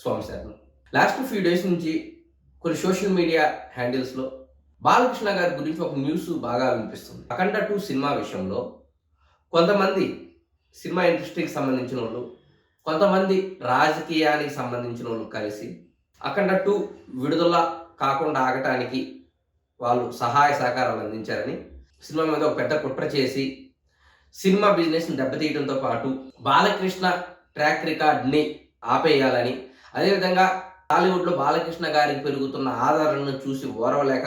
స్వామి శరణం. Last few days నుంచి కొన్ని సోషల్ మీడియా హ్యాండిల్స్‌లో బాలకృష్ణ గారి గురించి ఒక న్యూస్ బాగా వినిపిస్తుంది. 'అఖండ 2' సినిమా విషయంలో కొంతమంది సినిమా ఇండస్ట్రీకి సంబంధించినోళ్ళు, కొంతమంది రాజకీయానికి సంబంధించినోళ్ళు కలిసి 'అఖండ 2' విడుదల కాకుండా ఆగటానికి వాళ్ళు సహాయ సహకారాలు అందించారని, సినిమా మీద ఒక పెద్ద కుట్ర చేసి సినిమా బిజినెస్‌ని దెబ్బతీయడంతో పాటు బాలకృష్ణ ట్రాక్ రికార్డ్‌ని ఆపేయాలని, అదేవిధంగా టాలీవుడ్‌లో బాలకృష్ణ గారికి పెరుగుతున్న ఆదరణను చూసి ఓర్వలేక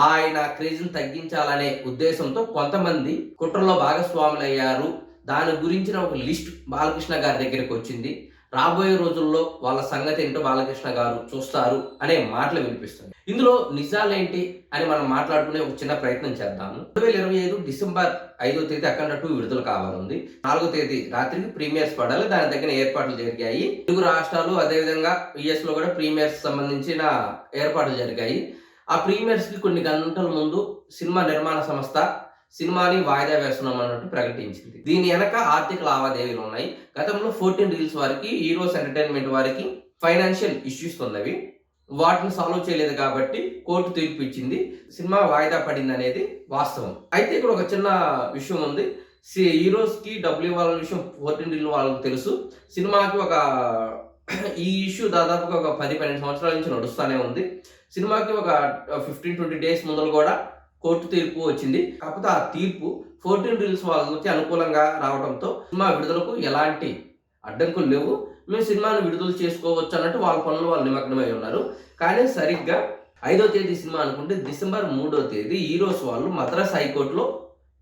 ఆయన క్రేజ్‌ని తగ్గించాలనే ఉద్దేశంతో కొంతమంది కుట్రలో భాగస్వాములయ్యారు. దాని గురించిన ఒక లిస్ట్ బాలకృష్ణ గారి దగ్గరికొచ్చింది. రాబోయే రోజుల్లో వాళ్ళ సంగతేంటో బాలకృష్ణ గారు చూస్తారు అనే మాటలు వినిపిస్తున్నాయి. ఇందులో నిజాలేంటి అని మనం మాట్లాడుకునే ఒక చిన్న ప్రయత్నం చేద్దాము. 2025 డిసెంబర్ 5వ తేదీ 'అఖండ 2' విడుదల కావాలంది. 4వ తేదీ రాత్రికి ప్రీమియర్స్ పడాలి. దానికి తగిన ఏర్పాట్లు జరిగాయి. తెలుగు రాష్ట్రాలు అదేవిధంగా యూఎస్‌లో కూడా ప్రీమియర్స్ సంబంధించిన ఏర్పాట్లు జరిగాయి. ఆ ప్రీమియర్స్‌కి కొన్ని గంటల ముందు సినిమా నిర్మాణ సంస్థ సినిమాని వాయిదా వేస్తున్నాం అన్నట్టు ప్రకటించింది. దీని వెనక ఆర్థిక లావాదేవీలు ఉన్నాయి. గతంలో 14 రీల్స్ వారికి, హీరోస్ ఎంటర్టైన్మెంట్ వారికి ఫైనాన్షియల్ ఇష్యూస్ ఉన్నవి. వాటిని సాల్వ్ చేయలేదు కాబట్టి కోర్టు తీర్పు ఇచ్చింది. సినిమా వాయిదా పడింది అనేది వాస్తవం. అయితే ఇక్కడ ఒక చిన్న విషయం ఉంది. హీరోస్‌కి డబ్బులు ఇవ్వాలనే విషయం 14 రీల్ వాళ్ళకి తెలుసు. సినిమాకి ఈ ఇష్యూ దాదాపుగా ఒక 10-12 సంవత్సరాల నుంచి నడుస్తూనే ఉంది. సినిమాకి ఒక 15-20 డేస్ ముందర కూడా కోర్టు తీర్పు వచ్చింది. కాకపోతే ఆ తీర్పు 14 రీల్స్ వాళ్ళకి అనుకూలంగా రావడంతో సినిమా విడుదలకు ఎలాంటి అడ్డంకులు లేవు. మేము సినిమాను విడుదల చేసుకోవచ్చు అన్నట్టు వాళ్ళ పనులు వాళ్ళు నిమగ్నమై ఉన్నారు. కానీ సరిగ్గా 5వ తేదీ సినిమా అనుకుంటే డిసెంబర్ 3వ తేదీ హీరోస్ వాళ్ళు మద్రాస్ హైకోర్టులో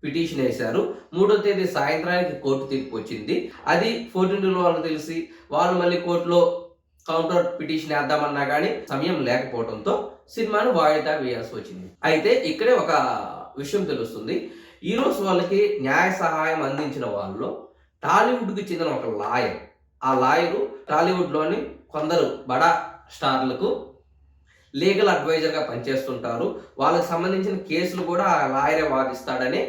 పిటిషన్ వేశారు. 3వ తేదీ సాయంత్రానికి కోర్టు తీర్పు వచ్చింది. అది 14 రీల్ వాళ్ళకి తెలిసి వాళ్ళు మళ్ళీ కోర్టులో కౌంటర్ పిటిషన్ వేద్దామన్నా కానీ సమయం లేకపోవడంతో సినిమాను వాయిదా వేయాల్సి వచ్చింది. అయితే ఇక్కడే ఒక విషయం తెలుస్తుంది. హీరోస్ వాళ్ళకి న్యాయ సహాయం అందించిన వాళ్ళలో టాలీవుడ్‌కి చెందిన ఒక లాయర్. ఆ లాయరు టాలీవుడ్‌లోని కొందరు బడా స్టార్లకు లీగల్ అడ్వైజర్‌గా పనిచేస్తుంటారు. వాళ్ళకి సంబంధించిన కేసులు కూడా ఆ లాయరే వాదిస్తాడనే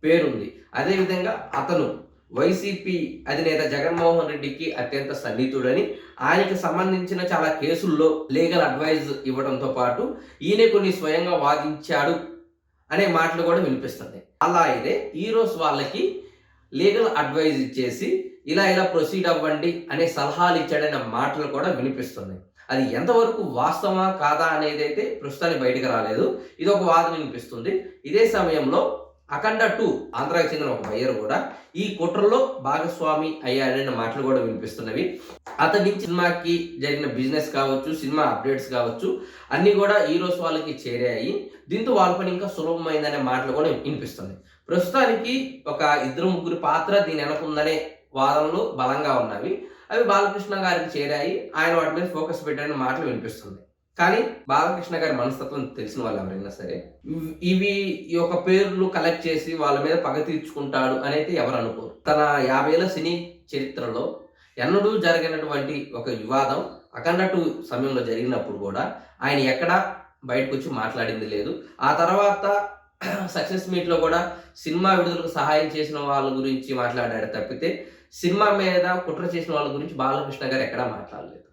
పేరుంది. అదేవిధంగా అతను వైసీపీ అధినేత జగన్మోహన్ రెడ్డికి అత్యంత సన్నిహితుడని, ఆయనకి సంబంధించిన చాలా కేసుల్లో లీగల్ అడ్వైజ్ ఇవ్వడంతో పాటు ఈయన కొన్ని స్వయంగా వాదించాడు అనే మాటలు కూడా వినిపిస్తున్నాయి. అలా అయితే హీరోస్ వాళ్ళకి లీగల్ అడ్వైజ్ ఇచ్చేసి ఇలా ప్రొసీడ్ అవ్వండి అనే సలహాలు ఇచ్చాడనే మాటలు కూడా వినిపిస్తున్నాయి. అది ఎంతవరకు వాస్తవమా కాదా అనేది అయితే ప్రస్తుతానికి బయటకు రాలేదు. ఇది ఒక వాదన వినిపిస్తుంది. ఇదే సమయంలో 'అఖండ 2' ఆంధ్రాకి చెందిన ఒక బయ్యర్ కూడా ఈ కుట్రలో భాగస్వామి అయ్యాడనే మాటలు కూడా వినిపిస్తున్నవి. అతని సినిమాకి జరిగిన బిజినెస్ కావచ్చు, సినిమా అప్డేట్స్ కావచ్చు అన్నీ కూడా హీరోస్ వాళ్ళకి చేరాయి. దీంతో వాళ్ళ పని ఇంకా సులభమైందనే మాటలు కూడా వినిపిస్తున్నాయి. ప్రస్తుతానికి ఒక 2-3 పాత్ర దీని వెనకుందనే వాదనలు బలంగా ఉన్నవి. అవి బాలకృష్ణ గారికి చేరాయి. ఆయన వాటి మీద ఫోకస్ పెట్టారనే మాటలు వినిపిస్తుంది. కానీ బాలకృష్ణ గారి మనస్తత్వం తెలిసిన వాళ్ళు ఎవరైనా సరే ఈ యొక్క పేర్లు కలెక్ట్ చేసి వాళ్ళ మీద పగ తీర్చుకుంటాడు అనేది ఎవరు అనుకోరు. తన 50 ఏళ్ల సినీ చరిత్రలో ఎన్నడూ జరిగినటువంటి ఒక వివాదం 'అఖండ 2' సమయంలో జరిగినప్పుడు కూడా ఆయన ఎక్కడా బయటకు వచ్చి మాట్లాడింది లేదు. ఆ తర్వాత సక్సెస్ మీట్లో కూడా సినిమా విడుదలకు సహాయం చేసిన వాళ్ళ గురించి మాట్లాడాడు తప్పితే సినిమా మీద కుట్ర చేసిన వాళ్ళ గురించి బాలకృష్ణ గారు ఎక్కడా మాట్లాడలేదు.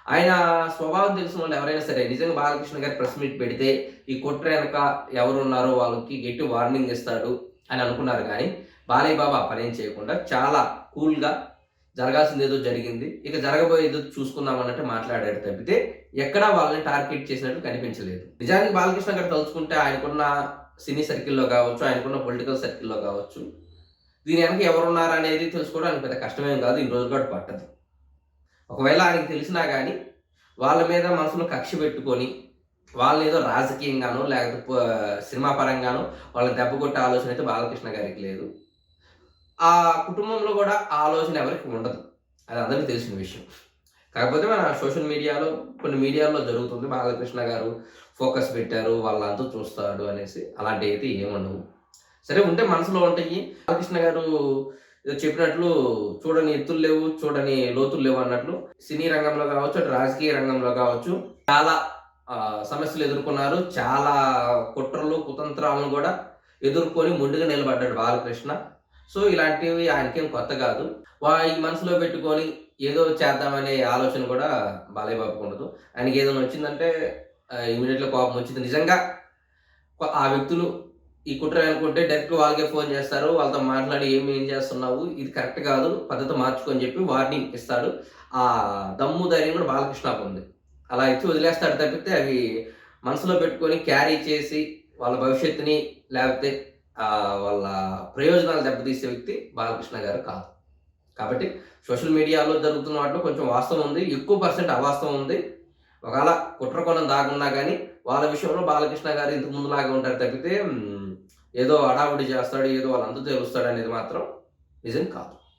ఆయన స్వభావం తెలిసిన వాళ్ళు ఎవరైనా సరే నిజంగా బాలకృష్ణ గారు ప్రెస్ మీట్ పెడితే ఈ కుట్ర వెనక ఎవరున్నారో వాళ్ళకి గట్టి వార్నింగ్ ఇస్తాడు అని అనుకున్నారు. కానీ బాలయ్య బాబు ఆ పనేం చేయకుండా చాలా కూల్గా జరగాల్సింది ఏదో జరిగింది, ఇక జరగబోయేదో చూసుకుందాం అన్నట్టు మాట్లాడాడు తప్పితే ఎక్కడా వాళ్ళని టార్గెట్ చేసినట్టు కనిపించలేదు. నిజానికి బాలకృష్ణ గారు తలుచుకుంటే ఆయనకున్న సినీ సర్కిల్లో కావచ్చు, ఆయనకున్న పొలిటికల్ సర్కిల్లో కావచ్చు దీని వెనక ఎవరున్నారు అనేది తెలుసుకోవడం ఆయనకు పెద్ద కష్టమేం కాదు. ఈ రోజు కూడా పట్టదు. ఒకవేళ ఆయనకు తెలిసినా కానీ వాళ్ళ మీద మనసులో కక్ష పెట్టుకొని వాళ్ళని ఏదో రాజకీయంగానో లేకపోతే సినిమా పరంగానో వాళ్ళని దెబ్బ కొట్టే ఆలోచన అయితే బాలకృష్ణ గారికి లేదు. ఆ కుటుంబంలో కూడా ఆ ఆలోచన ఎవరికి ఉండదు. అది అందరికీ తెలిసిన విషయం. కాకపోతే మన సోషల్ మీడియాలో కొన్ని మీడియాల్లో జరుగుతుంది బాలకృష్ణ గారు ఫోకస్ పెట్టారు, వాళ్ళంతా చూస్తాడు అనేసి. అలాంటివి అయితే ఏముండవు. సరే ఉంటే మనసులో ఉంటాయి. బాలకృష్ణ గారు చెప్పినట్లు చూడని ఎత్తులు లేవు, చూడని లోతులు లేవు అన్నట్లు సినీ రంగంలో కావచ్చు, అటు రాజకీయ రంగంలో కావచ్చు చాలా సమస్యలు ఎదుర్కొన్నారు. చాలా కుట్రలు, కుతంత్రాలను కూడా ఎదుర్కొని మొండిగా నిలబడ్డాడు బాలకృష్ణ. సో ఇలాంటివి ఆయనకేం కొత్త కాదు. ఈ మనసులో పెట్టుకొని ఏదో చేద్దామనే ఆలోచన కూడా బాలయ్య బాబుకి ఉండదు. ఆయనకి ఏదైనా వచ్చిందంటే ఇమ్మీడియేట్‌గా కోపం వచ్చింది. నిజంగా ఆ వ్యక్తులు ఈ కుట్ర అనుకుంటే డైరెక్ట్‌గా వాళ్ళకే ఫోన్ చేస్తారు. వాళ్ళతో మాట్లాడి ఏం చేస్తున్నావు? ఇది కరెక్ట్ కాదు. పద్ధతి మార్చుకో అని చెప్పి వార్నింగ్ ఇస్తాడు. ఆ దమ్ము ధైర్యం కూడా బాలకృష్ణకుంది. అలా ఇచ్చి వదిలేస్తాడు తప్పితే అవి మనసులో పెట్టుకొని క్యారీ చేసి వాళ్ళ భవిష్యత్తుని లేకపోతే వాళ్ళ ప్రయోజనాలు దెబ్బతీసే వ్యక్తి బాలకృష్ణ గారు కాదు. కాబట్టి సోషల్ మీడియాలో జరుగుతున్న వాటిలో కొంచెం వాస్తవం ఉంది. ఎక్కువ పర్సెంట్ అవాస్తవం ఉంది. ఒకవేళ కుట్ర కోణం దాగున్నా గానీ, వాళ్ళ విషయంలో బాలకృష్ణ గారు ఇంతకు ముందులాగే ఉంటారు తప్పితే ఏదో హడావుడి చేస్తాడు, ఏదో వాళ్ళంతా తెలుస్తాడనేది మాత్రం నిజం కాదు.